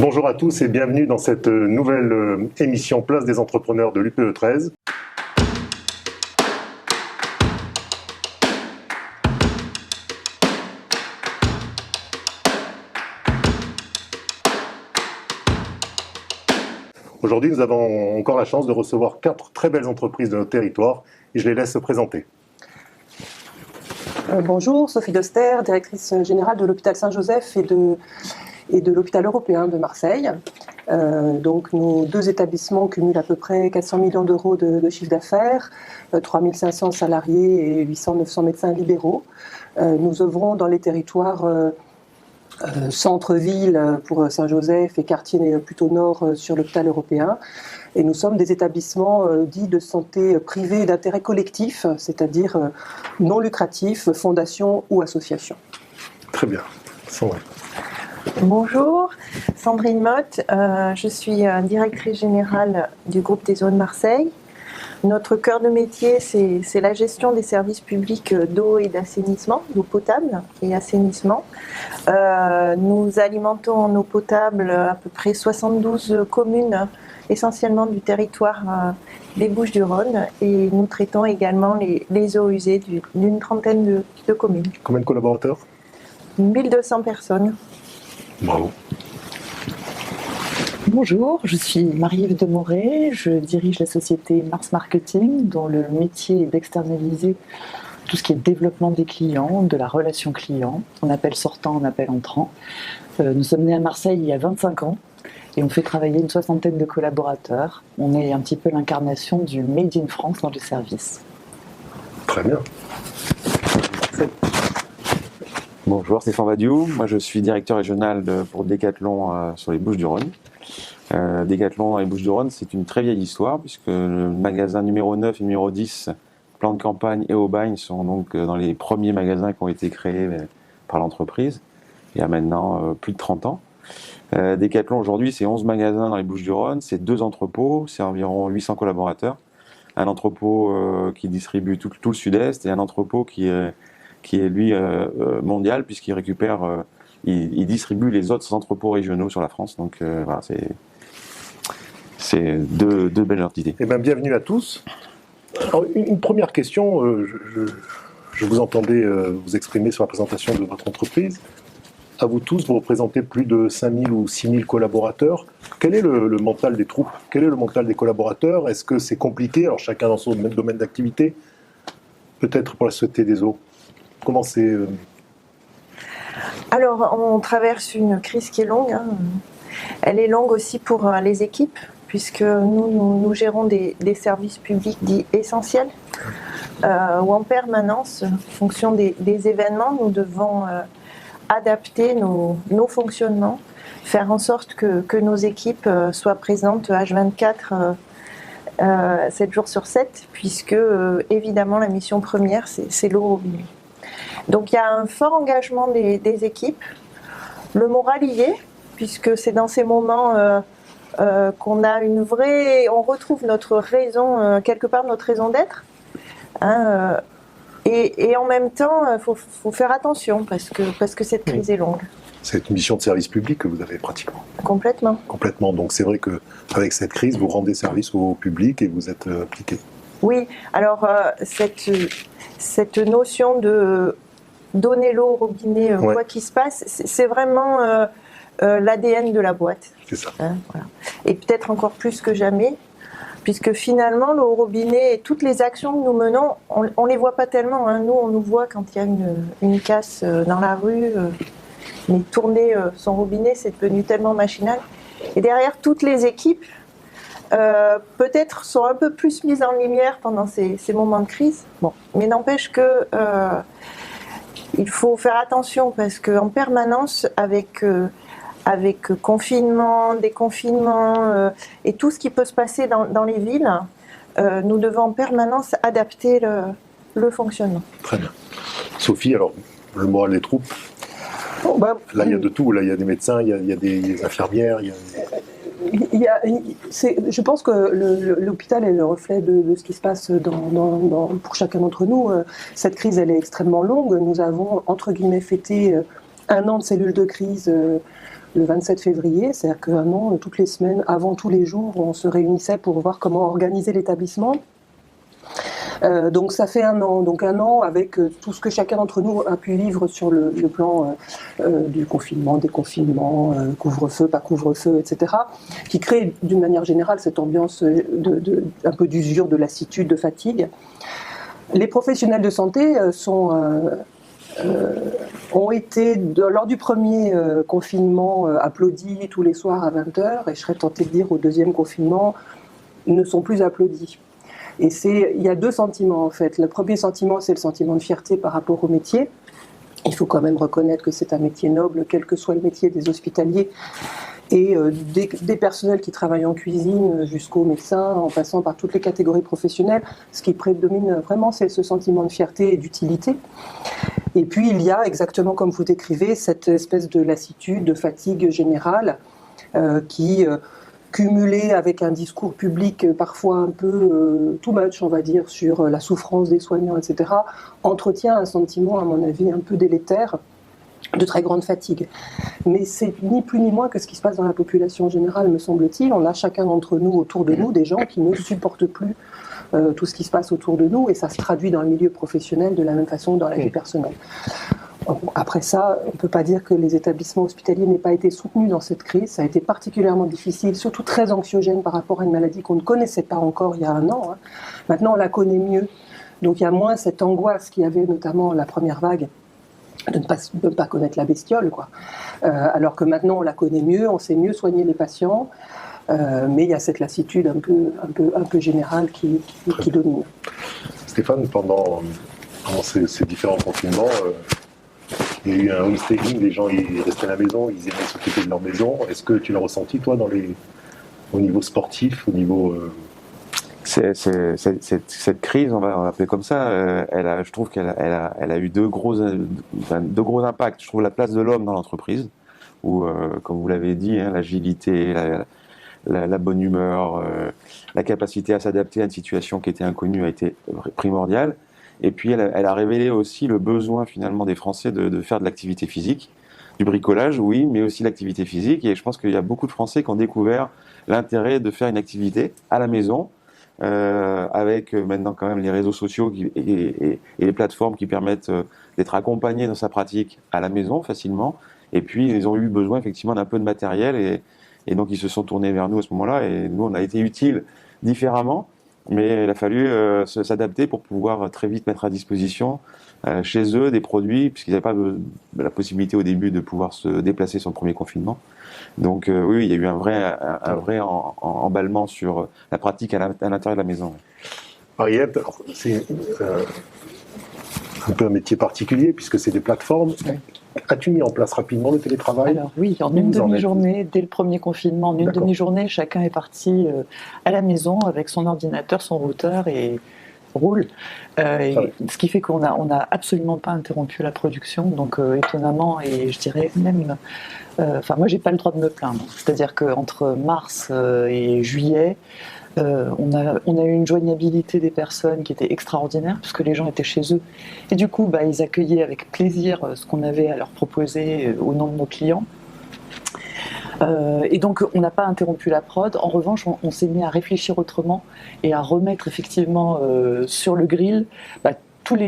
Bonjour à tous et bienvenue dans cette nouvelle émission Place des entrepreneurs de l'UPE 13. Aujourd'hui, nous avons encore la chance de recevoir 4 très belles entreprises de notre territoire et je les laisse se présenter. Bonjour, Sophie Doster, directrice générale de l'hôpital Saint-Joseph et de l'hôpital européen de Marseille. Donc nos deux établissements cumulent à peu près 400 millions d'euros de chiffre d'affaires, 3500 salariés et 800-900 médecins libéraux. Nous œuvrons dans les territoires centre-ville pour Saint-Joseph et quartier plutôt nord sur l'hôpital européen. Et nous sommes des établissements dits de santé privée d'intérêt collectif, c'est-à-dire non lucratifs, fondations ou associations. Très bien. Sandrine. Bonjour, Sandrine Motte, je suis directrice générale du groupe des Eaux de Marseille. Notre cœur de métier, c'est la gestion des services publics d'eau et d'assainissement, d'eau potable et assainissement. Nous alimentons en eau potable à peu près 72 communes, essentiellement du territoire des Bouches-du-Rhône, et nous traitons également les eaux usées d'une trentaine de communes. Combien de collaborateurs ? 1200 personnes. Bravo. Bonjour, je suis Marie-Ève Demoré, je dirige la société Mars Marketing, dont le métier est d'externaliser tout ce qui est développement des clients, de la relation client. On appelle sortant, on appelle entrant. Nous sommes nés à Marseille il y a 25 ans et on fait travailler une soixantaine de collaborateurs. On est un petit peu l'incarnation du Made in France dans le service. Très bien. Bonjour, Stéphane Badiou. Moi, je suis directeur régional pour Decathlon sur les Bouches-du-Rhône. Decathlon dans les Bouches-du-Rhône, c'est une très vieille histoire puisque le magasin numéro 9 et numéro 10, Plan de Campagne et Aubagne, sont donc dans les premiers magasins qui ont été créés par l'entreprise il y a maintenant plus de 30 ans. Decathlon aujourd'hui, c'est 11 magasins dans les Bouches-du-Rhône, c'est 2 entrepôts, c'est environ 800 collaborateurs. Un entrepôt qui distribue tout le sud-est et un entrepôt qui est lui mondial puisqu'il récupère, il distribue les autres entrepôts régionaux sur la France. Donc voilà, c'est deux belles entités. Eh bien, bienvenue à tous. Alors, une première question, je vous entendais vous exprimer sur la présentation de votre entreprise. À vous tous, vous représentez plus de 5000 ou 6000 collaborateurs. Quel est le mental des troupes ? Quel est le mental des collaborateurs ? Est-ce que c'est compliqué ? Alors chacun dans son domaine d'activité. Peut-être pour la Société des Eaux. Comment c'est Alors, on traverse une crise qui est longue. Elle est longue aussi pour les équipes, puisque nous gérons des services publics dits essentiels, où en permanence, en fonction des événements, nous devons adapter nos fonctionnements, faire en sorte que nos équipes soient présentes H24, 7 jours sur 7, puisque évidemment la mission première, c'est l'eau au robinet. Donc il y a un fort engagement des équipes, le moral y est, puisque c'est dans ces moments qu'on a on retrouve notre raison, quelque part notre raison d'être. Et en même temps, il faut faire attention parce que cette crise est longue. C'est une mission de service public que vous avez pratiquement. Complètement. Complètement. Donc c'est vrai qu'avec cette crise, vous rendez service au public et vous êtes impliqué. Oui, alors cette notion de donner l'eau au robinet, quoi qu'il se passe, c'est vraiment l'ADN de la boîte. C'est ça. Voilà. Et peut-être encore plus que jamais, puisque finalement l'eau au robinet et toutes les actions que nous menons, on les voit pas tellement. Nous, on nous voit quand il y a une casse dans la rue, mais tourner son robinet, c'est devenu tellement machinal. Et derrière, toutes les équipes, peut-être sont un peu plus mises en lumière pendant ces moments de crise. Bon, mais n'empêche que il faut faire attention parce qu'en permanence, avec confinement, déconfinement et tout ce qui peut se passer dans les villes, nous devons en permanence adapter le fonctionnement. Très bien. Sophie, alors, le moral des troupes, là il y a de tout, là il y a des médecins, il y a des infirmières, je pense que l'hôpital est le reflet de ce qui se passe pour chacun d'entre nous. Cette crise, elle est extrêmement longue. Nous avons, entre guillemets, fêté 1 an de cellule de crise le 27 février, c'est-à-dire qu'un an, toutes les semaines, avant tous les jours, on se réunissait pour voir comment organiser l'établissement. Donc ça fait un an avec tout ce que chacun d'entre nous a pu vivre sur le plan du confinement, déconfinement, couvre-feu, pas couvre-feu, etc., qui crée d'une manière générale cette ambiance un peu d'usure, de lassitude, de fatigue. Les professionnels de santé ont été, lors du premier confinement, applaudis tous les soirs à 20h, et je serais tentée de dire au deuxième confinement, ne sont plus applaudis. Et il y a deux sentiments en fait. Le premier sentiment, c'est le sentiment de fierté par rapport au métier. Il faut quand même reconnaître que c'est un métier noble, quel que soit le métier des hospitaliers et des personnels qui travaillent en cuisine jusqu'aux médecins, en passant par toutes les catégories professionnelles. Ce qui prédomine vraiment, c'est ce sentiment de fierté et d'utilité. Et puis il y a, exactement comme vous décrivez, cette espèce de lassitude, de fatigue générale qui... cumulé avec un discours public parfois un peu too much, on va dire, sur la souffrance des soignants, etc., entretient un sentiment, à mon avis, un peu délétère, de très grande fatigue. Mais c'est ni plus ni moins que ce qui se passe dans la population générale, me semble-t-il. On a chacun d'entre nous, autour de nous, des gens qui ne supportent plus tout ce qui se passe autour de nous, et ça se traduit dans le milieu professionnel de la même façon que dans la vie personnelle. Après ça, on ne peut pas dire que les établissements hospitaliers n'aient pas été soutenus dans cette crise. Ça a été particulièrement difficile, surtout très anxiogène par rapport à une maladie qu'on ne connaissait pas encore il y a un an. Maintenant, on la connaît mieux. Donc il y a moins cette angoisse qu'il y avait notamment la première vague de ne pas connaître la bestiole, quoi. Alors que maintenant, on la connaît mieux, on sait mieux soigner les patients. Mais il y a cette lassitude un peu générale qui domine. Stéphane, pendant ces différents confinements, il y a eu un homesteading, les gens ils restaient à la maison, ils aimaient s'occuper de leur maison. Est-ce que tu l'as ressenti, toi, au niveau sportif, au niveau... Cette crise, on va l'appeler comme ça, je trouve qu'elle a eu deux gros impacts. Je trouve la place de l'homme dans l'entreprise, où, comme vous l'avez dit, l'agilité, la bonne humeur, la capacité à s'adapter à une situation qui était inconnue a été primordiale. Et puis elle a révélé aussi le besoin finalement des Français de faire de l'activité physique, du bricolage, oui, mais aussi l'activité physique. Et je pense qu'il y a beaucoup de Français qui ont découvert l'intérêt de faire une activité à la maison, avec maintenant quand même les réseaux sociaux et les plateformes qui permettent d'être accompagnés dans sa pratique à la maison facilement. Et puis ils ont eu besoin effectivement d'un peu de matériel et donc ils se sont tournés vers nous à ce moment-là. Et nous, on a été utiles différemment. Mais il a fallu s'adapter pour pouvoir très vite mettre à disposition chez eux des produits, puisqu'ils n'avaient pas la possibilité au début de pouvoir se déplacer sur le premier confinement. Donc oui, il y a eu un vrai emballement sur la pratique à l'intérieur de la maison. Marielle, c'est un peu un métier particulier, puisque c'est des plateformes. Oui. As-tu mis en place rapidement le télétravail ? Alors oui, en une demi-journée, dès le premier confinement, en une demi-journée, chacun est parti à la maison avec son ordinateur, son routeur et roule. Ce qui fait qu'on n'a absolument pas interrompu la production, donc étonnamment, et je dirais même... moi, j'ai pas le droit de me plaindre. C'est-à-dire qu'entre mars et juillet, on a eu une joignabilité des personnes qui était extraordinaire, puisque les gens étaient chez eux. Et du coup, ils accueillaient avec plaisir ce qu'on avait à leur proposer au nom de nos clients. Et donc, on n'a pas interrompu la prod. En revanche, on s'est mis à réfléchir autrement et à remettre effectivement sur le grill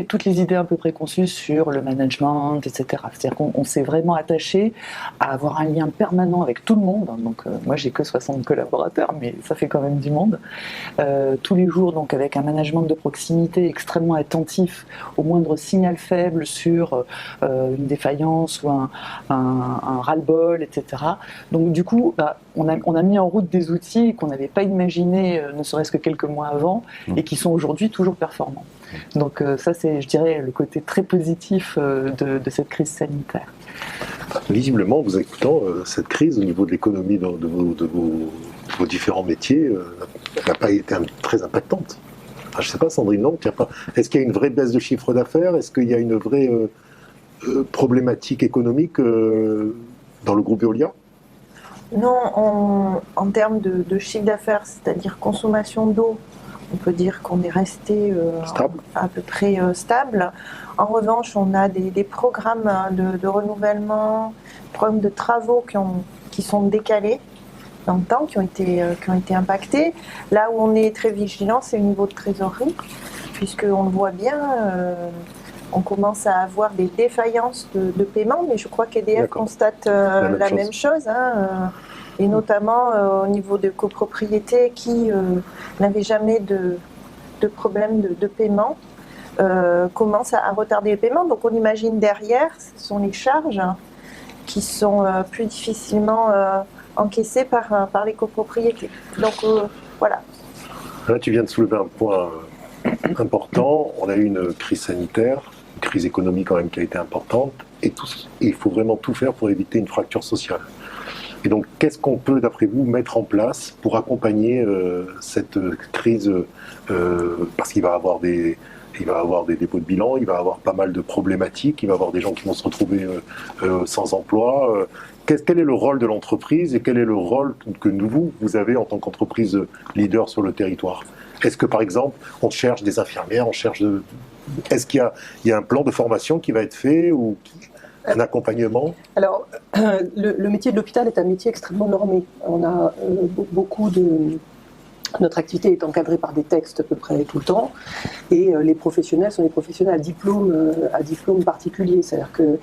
toutes les idées un peu préconçues sur le management, etc. C'est-à-dire qu'on s'est vraiment attaché à avoir un lien permanent avec tout le monde. Donc, moi, j'ai que 60 collaborateurs, mais ça fait quand même du monde. Tous les jours, donc, avec un management de proximité extrêmement attentif au moindre signal faible sur une défaillance ou un ras-le-bol, etc. Donc, du coup, on a mis en route des outils qu'on n'avait pas imaginés, ne serait-ce que quelques mois avant, et qui sont aujourd'hui toujours performants. Donc ça, c'est, je dirais, le côté très positif de cette crise sanitaire. Visiblement, vous écoutant, cette crise au niveau de l'économie de vos différents métiers n'a pas été très impactante. Enfin, je ne sais pas, Sandrine, non, est-ce qu'il y a une vraie baisse de chiffre d'affaires ? Est-ce qu'il y a une vraie problématique économique dans le groupe Veolia ? Non, en termes de chiffre d'affaires, c'est-à-dire consommation d'eau, on peut dire qu'on est resté Stable. à peu près stable. En revanche, on a des programmes de renouvellement, programmes de travaux qui sont décalés dans le temps, qui ont été impactés. Là où on est très vigilant, c'est au niveau de trésorerie, puisqu'on le voit bien, on commence à avoir des défaillances de paiement, mais je crois qu'EDF constate la même chose, et notamment au niveau de copropriété qui n'avait jamais de problème de paiement, commence à retarder les paiements. Donc on imagine derrière, ce sont les charges qui sont plus difficilement encaissées par les copropriétés. Donc voilà. Là, tu viens de soulever un point important. On a eu une crise sanitaire, une crise économique quand même qui a été importante, et il faut vraiment tout faire pour éviter une fracture sociale. Et donc, qu'est-ce qu'on peut, d'après vous, mettre en place pour accompagner cette crise parce qu'il va y avoir des dépôts de bilan, il va y avoir pas mal de problématiques, il va y avoir des gens qui vont se retrouver sans emploi. Quel est le rôle de l'entreprise et quel est le rôle que vous avez en tant qu'entreprise leader sur le territoire? Est-ce que, par exemple, on cherche des infirmières, est-ce qu'il y a un plan de formation qui va être fait ou un accompagnement? Alors, le métier de l'hôpital est un métier extrêmement normé. On a beaucoup de... Notre activité est encadrée par des textes à peu près tout le temps, et les professionnels sont des professionnels à diplôme particulier, c'est-à-dire que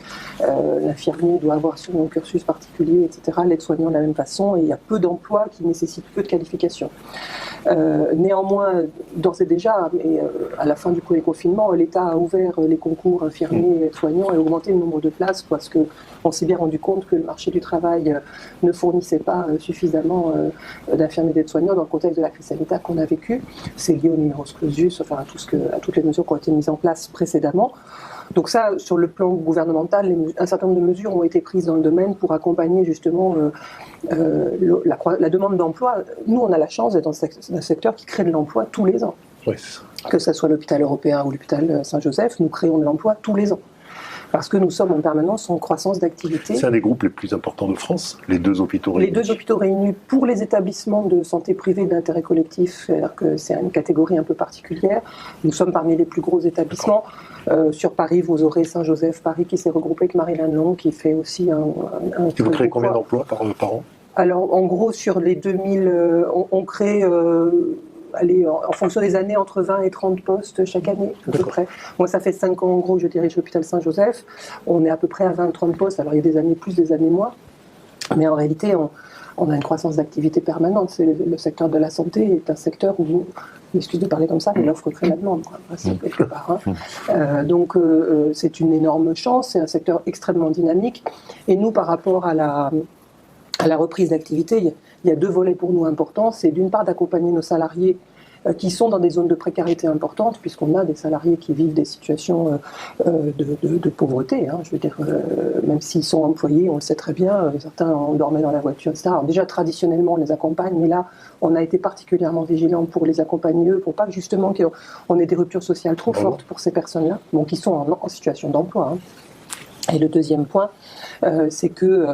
l'infirmier doit avoir son cursus particulier, etc., l'aide-soignant de la même façon, et il y a peu d'emplois qui nécessitent peu de qualifications. Néanmoins, d'ores et déjà, à la fin du premier confinement, l'État a ouvert les concours infirmiers et aides-soignants et augmenté le nombre de places parce qu'on s'est bien rendu compte que le marché du travail ne fournissait pas suffisamment d'infirmiers et d'aides-soignants dans le contexte de la crise sanitaire qu'on a vécu. C'est lié au numerus clausus, enfin à toutes les mesures qui ont été mises en place précédemment. Donc ça, sur le plan gouvernemental, un certain nombre de mesures ont été prises dans le domaine pour accompagner justement la demande d'emploi. Nous, on a la chance d'être dans un secteur qui crée de l'emploi tous les ans. Oui. Que ce soit l'hôpital européen ou l'hôpital Saint-Joseph, nous créons de l'emploi tous les ans. Parce que nous sommes en permanence en croissance d'activité. C'est un des groupes les plus importants de France, les deux hôpitaux réunis. Les deux hôpitaux réunis pour les établissements de santé privés d'intérêt collectif, c'est-à-dire que c'est une catégorie un peu particulière. Nous sommes parmi les plus gros établissements. Sur Paris, vous aurez Saint-Joseph Paris qui s'est regroupé avec Marie-Laine-Long, qui fait aussi un Et vous créez combien d'emplois par an? Alors, en gros, sur les 2000, on crée... en fonction des années, entre 20 et 30 postes chaque année, à peu près. Moi, ça fait 5 ans, en gros, que je dirige l'hôpital Saint-Joseph. On est à peu près à 20-30 postes. Alors, il y a des années plus, des années moins. Mais en réalité, on a une croissance d'activité permanente. Le secteur de la santé est un secteur où, excuse de parler comme ça, mais l'offre crée la demande, c'est quelque part. Donc, c'est une énorme chance. C'est un secteur extrêmement dynamique. Et nous, par rapport à la reprise d'activité, il y a deux volets pour nous importants. C'est d'une part d'accompagner nos salariés qui sont dans des zones de précarité importantes, puisqu'on a des salariés qui vivent des situations de pauvreté. Je veux dire, même s'ils sont employés, on le sait très bien, certains dormaient dans la voiture, etc. Alors déjà, traditionnellement, on les accompagne, mais là, on a été particulièrement vigilants pour les accompagner, pour pas que justement qu'on ait des ruptures sociales trop fortes pour ces personnes-là, donc qui sont en situation d'emploi. Et le deuxième point, c'est que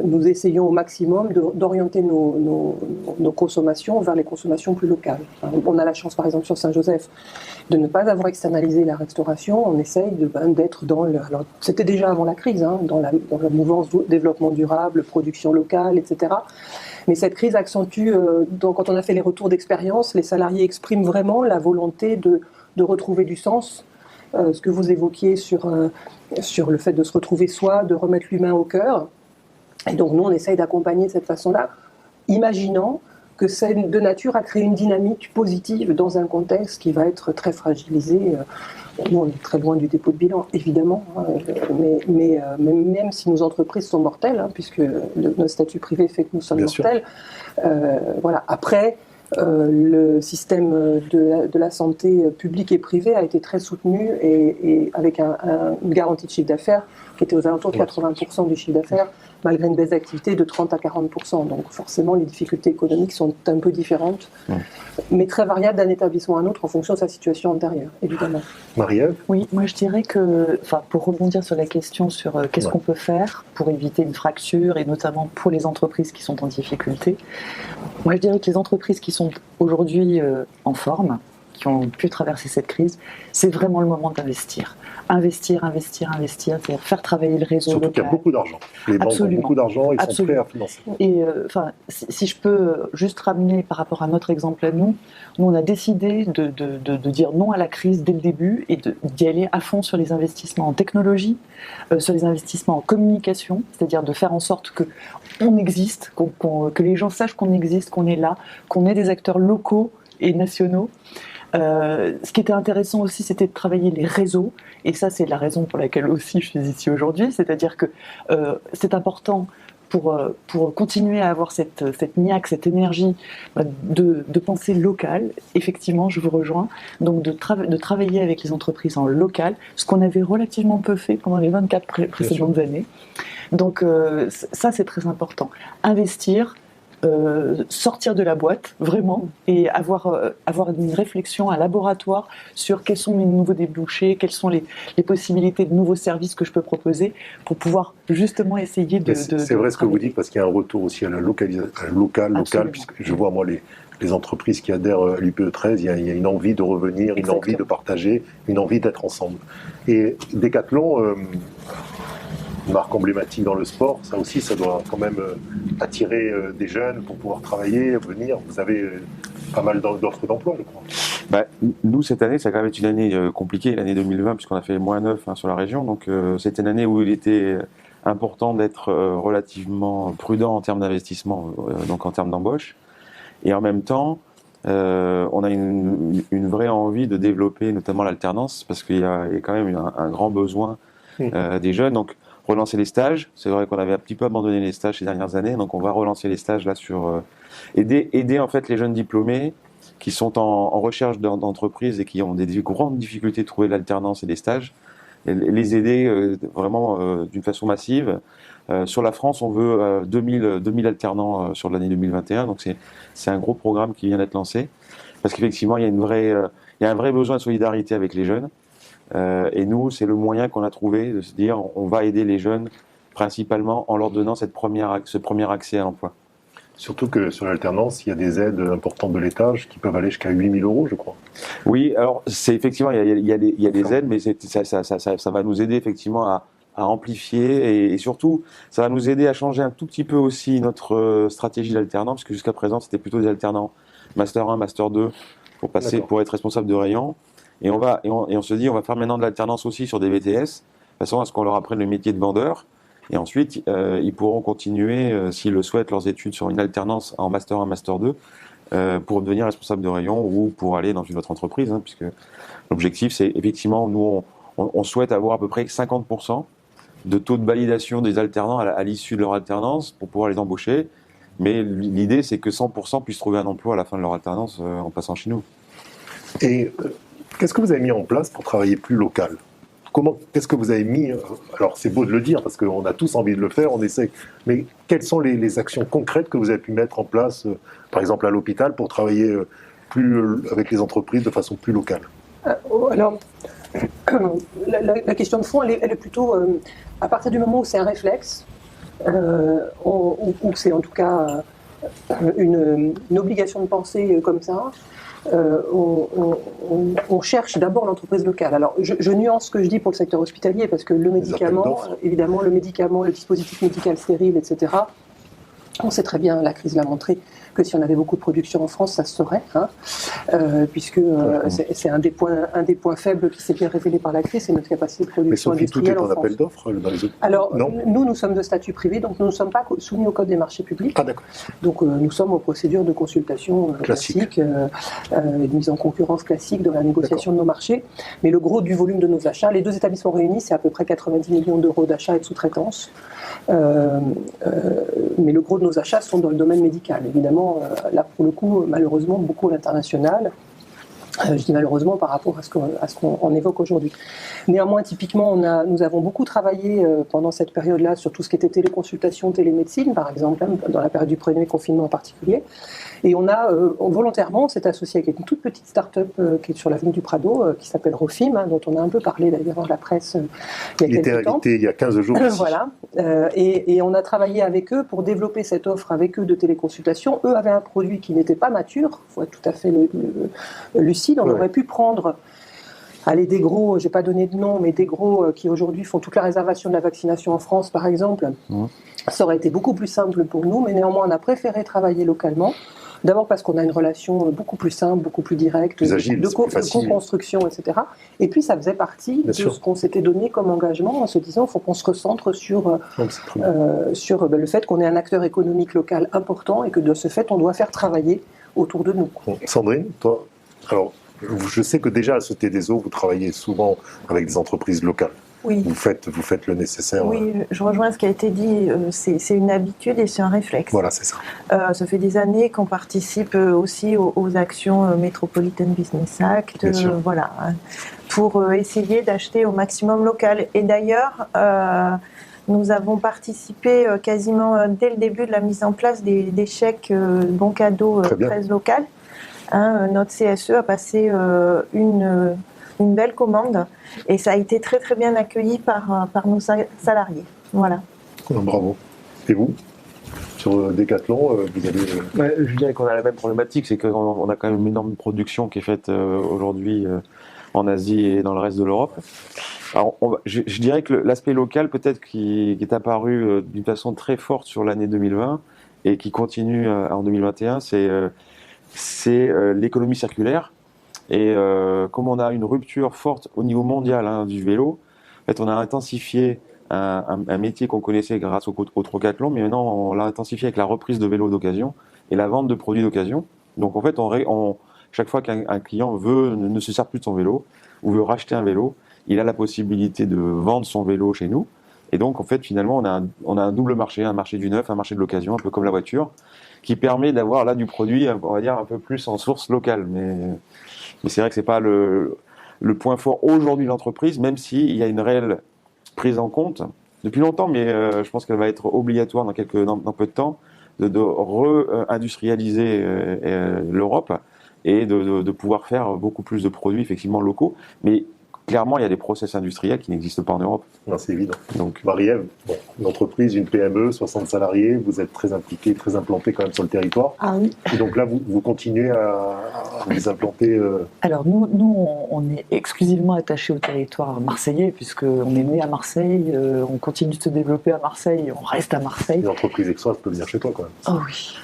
nous essayons au maximum d'orienter nos consommations vers les consommations plus locales. On a la chance, par exemple, sur Saint-Joseph, de ne pas avoir externalisé la restauration. On essaye d'être dans alors, c'était déjà avant la crise, dans la mouvance développement durable, production locale, etc. Mais cette crise accentue, quand on a fait les retours d'expérience, les salariés expriment vraiment la volonté de retrouver du sens. Ce que vous évoquiez sur le fait de se retrouver soi, de remettre l'humain au cœur. Et donc nous, on essaye d'accompagner de cette façon-là, imaginant que c'est de nature à créer une dynamique positive dans un contexte qui va être très fragilisé. Nous, on est très loin du dépôt de bilan, évidemment, mais même si nos entreprises sont mortelles, puisque notre statut privé fait que nous sommes mortels, voilà. Après, le système de la santé publique et privée a été très soutenu et avec une garantie de chiffre d'affaires qui était aux alentours de 80% du chiffre d'affaires malgré une baisse d'activité de 30 à 40%. Donc forcément, les difficultés économiques sont un peu différentes, mais très variables d'un établissement à un autre en fonction de sa situation antérieure, évidemment. Marie-Ève? Oui, moi je dirais que, pour rebondir sur la question sur qu'est-ce qu'on peut faire pour éviter une fracture, et notamment pour les entreprises qui sont en difficulté, moi je dirais que les entreprises qui sont aujourd'hui en forme, qui ont pu traverser cette crise, c'est vraiment le moment d'investir. Investir, c'est-à-dire faire travailler le réseau Surtout local. qu'il y a beaucoup d'argent. Les banques ont beaucoup d'argent, ils sont prêts à financer. Et si je peux juste ramener par rapport à notre exemple à nous, on a décidé de dire non à la crise dès le début et d'y aller à fond sur les investissements en technologie, sur les investissements en communication, c'est-à-dire de faire en sorte que on existe, que les gens sachent qu'on existe, qu'on est là, qu'on est des acteurs locaux et nationaux. Ce qui était intéressant aussi, c'était de travailler les réseaux, et ça c'est la raison pour laquelle aussi je suis ici aujourd'hui, c'est-à-dire que c'est important pour continuer à avoir cette niaque, cette énergie de pensée locale. Effectivement, je vous rejoins, donc de travailler avec les entreprises en local, ce qu'on avait relativement peu fait pendant les 24 précédentes années. Donc ça c'est très important. Investir, sortir de la boîte, vraiment, et avoir une réflexion, un laboratoire sur quels sont mes nouveaux débouchés, quelles sont les possibilités de nouveaux services que je peux proposer pour pouvoir justement essayer de... C'est vrai ce que vous dites, parce qu'il y a un retour aussi à la localisation, local, puisque je vois moi les entreprises qui adhèrent à l'UPE 13, il y a une envie de revenir, une envie de partager, une envie d'être ensemble. Et Decathlon... marque emblématique dans le sport, ça aussi, ça doit quand même attirer des jeunes pour pouvoir travailler, venir. Vous avez pas mal d'offres d'emploi, je crois. Nous, cette année, ça a quand même été une année compliquée, l'année 2020, puisqu'on a fait -9 sur la région. Donc, c'était une année où il était important d'être relativement prudent en termes d'investissement, donc en termes d'embauche. Et en même temps, on a une vraie envie de développer notamment l'alternance, parce qu'il y a quand même un grand besoin des jeunes. Donc, relancer les stages. C'est vrai qu'on avait un petit peu abandonné les stages ces dernières années, donc on va relancer les stages là sur aider en fait les jeunes diplômés qui sont en recherche d'entreprise et qui ont des grandes difficultés de trouver l'alternance et des stages, et les aider vraiment d'une façon massive. Sur la France, on veut 2000 alternants sur l'année 2021, donc c'est un gros programme qui vient d'être lancé, parce qu'effectivement il y a un vrai besoin de solidarité avec les jeunes. Et nous, c'est le moyen qu'on a trouvé de se dire on va aider les jeunes principalement en leur donnant ce premier accès à l'emploi. Surtout que sur l'alternance, il y a des aides importantes de l'État qui peuvent aller jusqu'à 8 000 €, je crois. Oui, alors c'est effectivement, il y a des aides, mais ça va nous aider effectivement à amplifier, et surtout, ça va nous aider à changer un tout petit peu aussi notre stratégie d'alternant, parce que jusqu'à présent, c'était plutôt des alternants Master 1, Master 2, pour être responsable de rayon. Et on se dit, on va faire maintenant de l'alternance aussi sur des BTS, de façon à ce qu'on leur apprenne le métier de vendeur. Et ensuite, ils pourront continuer, s'ils le souhaitent, leurs études sur une alternance en Master 1, Master 2, pour devenir responsable de rayon ou pour aller dans une autre entreprise, puisque l'objectif, c'est effectivement, nous, on souhaite avoir à peu près 50% de taux de validation des alternants à l'issue de leur alternance pour pouvoir les embaucher. Mais l'idée, c'est que 100% puissent trouver un emploi à la fin de leur alternance en passant chez nous. Et qu'est-ce que vous avez mis en place pour travailler plus local ? Qu'est-ce que vous avez mis ? Alors, c'est beau de le dire, parce qu'on a tous envie de le faire, on essaie. Mais quelles sont les actions concrètes que vous avez pu mettre en place, par exemple à l'hôpital, pour travailler avec les entreprises de façon plus locale ? Alors, la question de fond, elle est plutôt, à partir du moment où c'est un réflexe, ou c'est en tout cas une obligation de penser comme ça, on cherche d'abord l'entreprise locale. Alors, je nuance ce que je dis pour le secteur hospitalier, parce que le médicament, évidemment, le dispositif médical stérile, etc., on sait très bien, la crise l'a montré, que si on avait beaucoup de production en France, ça se saurait, puisque c'est un des points faibles qui s'est bien révélé par la crise, c'est notre capacité de production industrielle en France. Mais tout est en appel d'offres dans les autres. Alors, nous sommes de statut privé, donc nous ne sommes pas soumis au Code des marchés publics. Ah, d'accord. Donc nous sommes aux procédures de consultation classiques, de mise en concurrence classique dans la négociation de nos marchés. Mais le gros du volume de nos achats, les deux établissements réunis, c'est à peu près 90 millions d'euros d'achats et de sous-traitance. Mais le gros de nos achats sont dans le domaine médical. Évidemment, là pour le coup, malheureusement, beaucoup à l'international. Je dis malheureusement par rapport à ce qu'on évoque aujourd'hui. Néanmoins, typiquement, nous avons beaucoup travaillé pendant cette période-là sur tout ce qui était téléconsultation, télémédecine, par exemple, hein, dans la période du premier confinement en particulier. Et on a volontairement, on s'est associé avec une toute petite start-up qui est sur l'avenue du Prado, qui s'appelle Rofim, hein, dont on a un peu parlé d'ailleurs dans la presse il y a quelques temps. Il était invité il y a 15 jours ici. Voilà. Et on a travaillé avec eux pour développer cette offre avec eux de téléconsultation. Eux avaient un produit qui n'était pas mature, il faut être tout à fait lucide. On aurait pu prendre des gros, je n'ai pas donné de nom, mais des gros qui aujourd'hui font toute la réservation de la vaccination en France, par exemple. Ça aurait été beaucoup plus simple pour nous, mais néanmoins, on a préféré travailler localement. D'abord parce qu'on a une relation beaucoup plus simple, beaucoup plus directe, plus agile, de co-construction, etc. Et puis ça faisait partie de ce qu'on s'était donné comme engagement en se disant qu'il faut qu'on se recentre sur le fait qu'on est un acteur économique local important et que de ce fait, on doit faire travailler autour de nous. Bon, Sandrine, toi, alors, je sais que déjà à CTDESO, vous travaillez souvent avec des entreprises locales. Oui. Vous faites le nécessaire. Oui, je rejoins ce qui a été dit. C'est une habitude et c'est un réflexe. Voilà, c'est ça. Ça fait des années qu'on participe aussi aux actions Metropolitan Business Act, voilà, pour essayer d'acheter au maximum local. Et d'ailleurs, nous avons participé quasiment dès le début de la mise en place des chèques bons cadeaux très locales. Notre CSE a passé une belle commande et ça a été très très bien accueilli par nos salariés. Voilà. Bravo. Et vous, sur Decathlon, vous avez... Je dirais qu'on a la même problématique, c'est qu'on a quand même une énorme production qui est faite aujourd'hui en Asie et dans le reste de l'Europe. Alors, je dirais que l'aspect local, peut-être qui est apparu d'une façon très forte sur l'année 2020 et qui continue en 2021, c'est l'économie circulaire. Et comme on a une rupture forte au niveau mondial du vélo, en fait, on a intensifié un métier qu'on connaissait grâce au Trocathlon, mais maintenant on l'a intensifié avec la reprise de vélos d'occasion et la vente de produits d'occasion. Donc en fait, chaque fois qu'un client ne se sert plus de son vélo ou veut racheter un vélo, il a la possibilité de vendre son vélo chez nous. Et donc en fait, finalement, on a un double marché, un marché du neuf, un marché de l'occasion, un peu comme la voiture, qui permet d'avoir là du produit, on va dire, un peu plus en source locale. Mais c'est vrai que c'est pas le point fort aujourd'hui de l'entreprise, même s'il y a une réelle prise en compte depuis longtemps, mais je pense qu'elle va être obligatoire dans peu de temps, de re-industrialiser l'Europe et de pouvoir faire beaucoup plus de produits effectivement locaux. Mais clairement, il y a des process industriels qui n'existent pas en Europe. Non, c'est évident. Donc, Marie-Ève, une entreprise, une PME, 60 salariés, vous êtes très impliqués, très implantés quand même sur le territoire. Ah oui. Et donc là, vous continuez à vous implanter Alors nous, on est exclusivement attachés au territoire marseillais, puisqu'on est né à Marseille, on continue de se développer à Marseille, on reste à Marseille. Les entreprises extra peuvent venir chez toi quand même. Oh oui.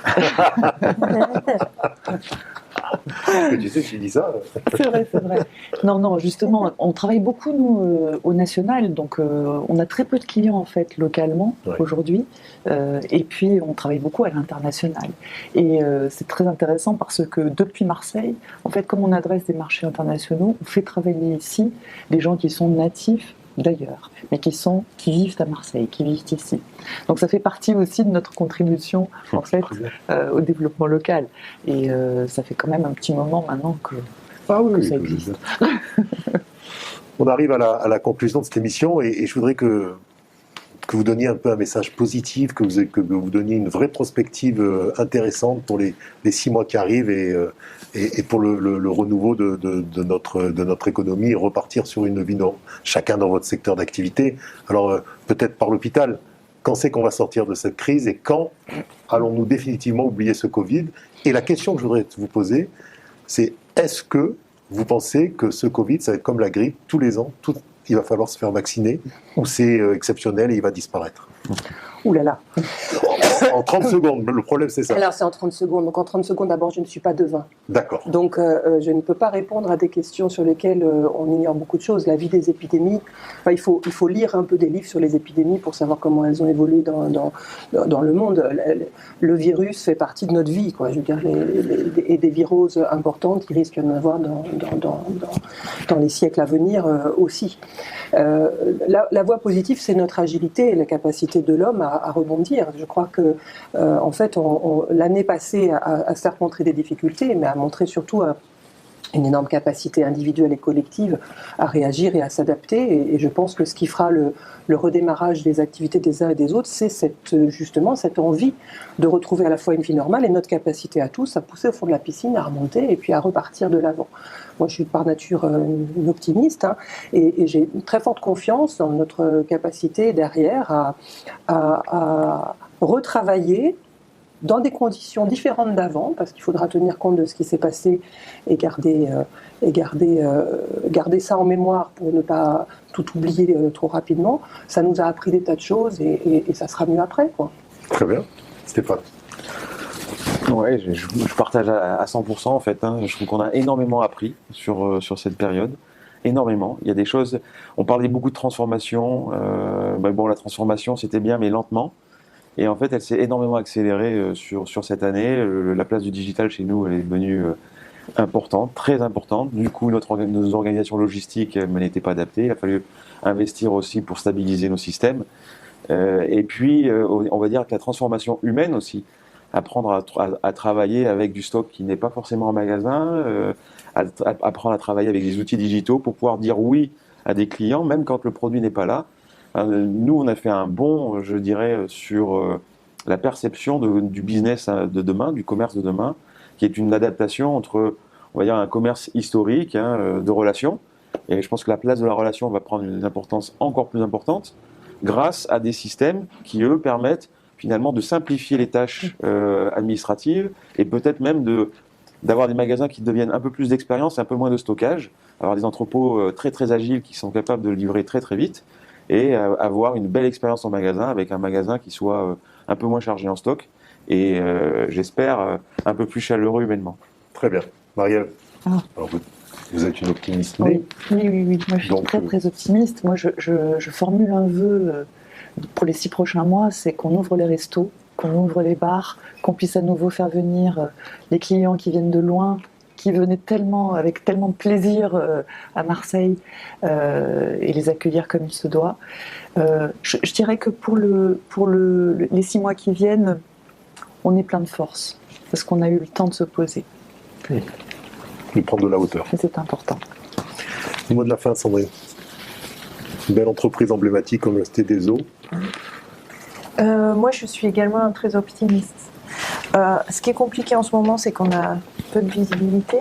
Que tu sais, je dis ça. C'est vrai. Non, justement, on travaille beaucoup, nous, au national, donc on a très peu de clients, en fait, localement, aujourd'hui, et puis on travaille beaucoup à l'international. Et c'est très intéressant parce que depuis Marseille, en fait, comme on adresse des marchés internationaux, on fait travailler ici des gens qui sont natifs d'ailleurs, mais qui vivent à Marseille, qui vivent ici. Donc ça fait partie aussi de notre contribution en fait au développement local. Et ça fait quand même un petit moment maintenant que ça existe. On arrive à la conclusion de cette émission et je voudrais que vous donniez un peu un message positif, que vous donniez une vraie prospective intéressante pour les 6 mois qui arrivent et pour le renouveau de notre économie et repartir sur une vie, chacun dans votre secteur d'activité. Alors peut-être par l'hôpital, quand c'est qu'on va sortir de cette crise et quand allons-nous définitivement oublier ce Covid? Et la question que je voudrais vous poser, c'est est-ce que vous pensez que ce Covid, ça va être comme la grippe, tous les ans, il va falloir se faire vacciner, ou c'est exceptionnel et il va disparaître? Ouh là là. En 30 secondes, le problème c'est ça. Alors c'est en 30 secondes. Donc en 30 secondes, d'abord, je ne suis pas devin. D'accord. Donc je ne peux pas répondre à des questions sur lesquelles on ignore beaucoup de choses. La vie des épidémies, il faut lire un peu des livres sur les épidémies pour savoir comment elles ont évolué dans le monde. Le virus fait partie de notre vie, quoi. Je veux dire, et des viroses importantes qui risquent d'en avoir dans les siècles à venir aussi. La voie positive, c'est notre agilité et la capacité de l'homme à rebondir. Je crois que, en fait, l'année passée a certes montré des difficultés, mais a montré surtout une énorme capacité individuelle et collective à réagir et à s'adapter. Et je pense que ce qui fera le redémarrage des activités des uns et des autres, c'est justement cette envie de retrouver à la fois une vie normale et notre capacité à tous à pousser au fond de la piscine, à remonter et puis à repartir de l'avant. Moi, je suis par nature une optimiste, hein, et j'ai une très forte confiance dans notre capacité derrière à retravailler dans des conditions différentes d'avant, parce qu'il faudra tenir compte de ce qui s'est passé et garder ça en mémoire pour ne pas tout oublier trop rapidement. Ça nous a appris des tas de choses et ça sera mieux après, quoi. Très bien. Stéphane. Ouais, je partage à 100% en fait. Hein. Je trouve qu'on a énormément appris sur cette période. Énormément. Il y a des choses. On parlait beaucoup de transformation. Bon, la transformation, c'était bien, mais lentement. Et en fait, elle s'est énormément accélérée sur cette année. La place du digital chez nous, elle est devenue importante, très importante. Du coup, nos organisations logistiques n'étaient pas adaptées. Il a fallu investir aussi pour stabiliser nos systèmes. Et puis, on va dire que la transformation humaine aussi, apprendre à travailler avec du stock qui n'est pas forcément en magasin, apprendre à travailler avec des outils digitaux pour pouvoir dire oui à des clients, même quand le produit n'est pas là. Nous, on a fait un bond, je dirais, sur la perception du business de demain, du commerce de demain, qui est une adaptation entre, on va dire, un commerce historique, hein, de relations. Et je pense que la place de la relation va prendre une importance encore plus importante grâce à des systèmes qui, eux, permettent finalement de simplifier les tâches administratives et peut-être même d'avoir des magasins qui deviennent un peu plus d'expérience et un peu moins de stockage, avoir des entrepôts très très agiles qui sont capables de livrer très très vite et avoir une belle expérience en magasin avec un magasin qui soit un peu moins chargé en stock et j'espère un peu plus chaleureux humainement. Très bien. Marielle, Ah. alors vous êtes une optimiste née. Oui. Moi, je suis Donc, très optimiste. Moi, je formule un vœu pour les 6 prochains mois, c'est qu'on ouvre les restos, qu'on ouvre les bars, qu'on puisse à nouveau faire venir les clients qui viennent de loin, qui venaient avec tellement de plaisir à Marseille, et les accueillir comme il se doit. Je dirais que pour les 6 mois qui viennent, on est plein de force, parce qu'on a eu le temps de se poser. De prendre de la hauteur. Et c'est important. Le mot de la fin, Sandrine. Une belle entreprise emblématique comme la Cité des Eaux. Moi, je suis également très optimiste. Ce qui est compliqué en ce moment, c'est qu'on a peu de visibilité.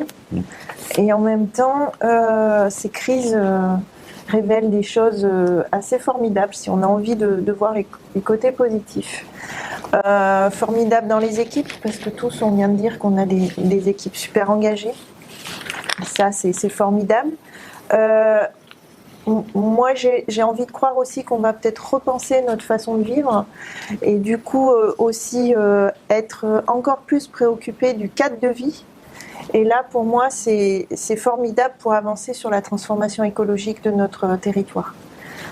Et en même temps, ces crises révèlent des choses assez formidables si on a envie de voir les côtés positifs. Formidables dans les équipes, parce que tous, on vient de dire qu'on a des équipes super engagées. Ça, c'est formidable. Moi, j'ai envie de croire aussi qu'on va peut-être repenser notre façon de vivre et du coup aussi être encore plus préoccupé du cadre de vie. Et là, pour moi, c'est formidable pour avancer sur la transformation écologique de notre territoire.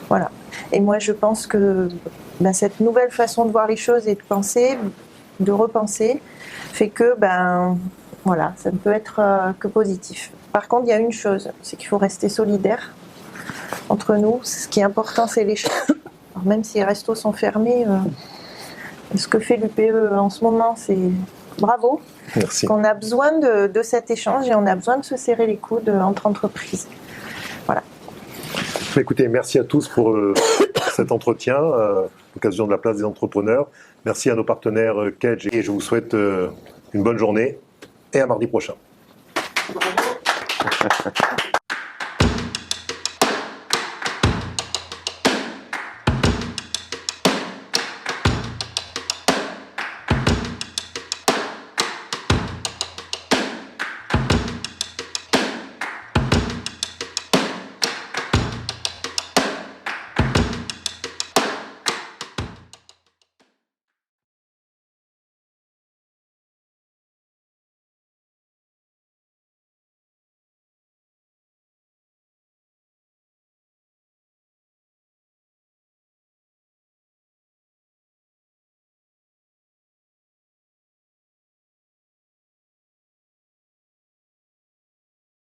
Voilà. Et moi, je pense que cette nouvelle façon de voir les choses et de penser, de repenser, fait que voilà, ça ne peut être que positif. Par contre, il y a une chose, c'est qu'il faut rester solidaire entre nous. Ce qui est important, c'est l'échange. Même si les restos sont fermés, ce que fait l'UPE en ce moment, c'est bravo. Merci. Qu'on a besoin de cet échange et on a besoin de se serrer les coudes entre entreprises. Voilà. Écoutez, merci à tous pour cet entretien, l'occasion de la place des entrepreneurs. Merci à nos partenaires Kedge et je vous souhaite une bonne journée et à mardi prochain.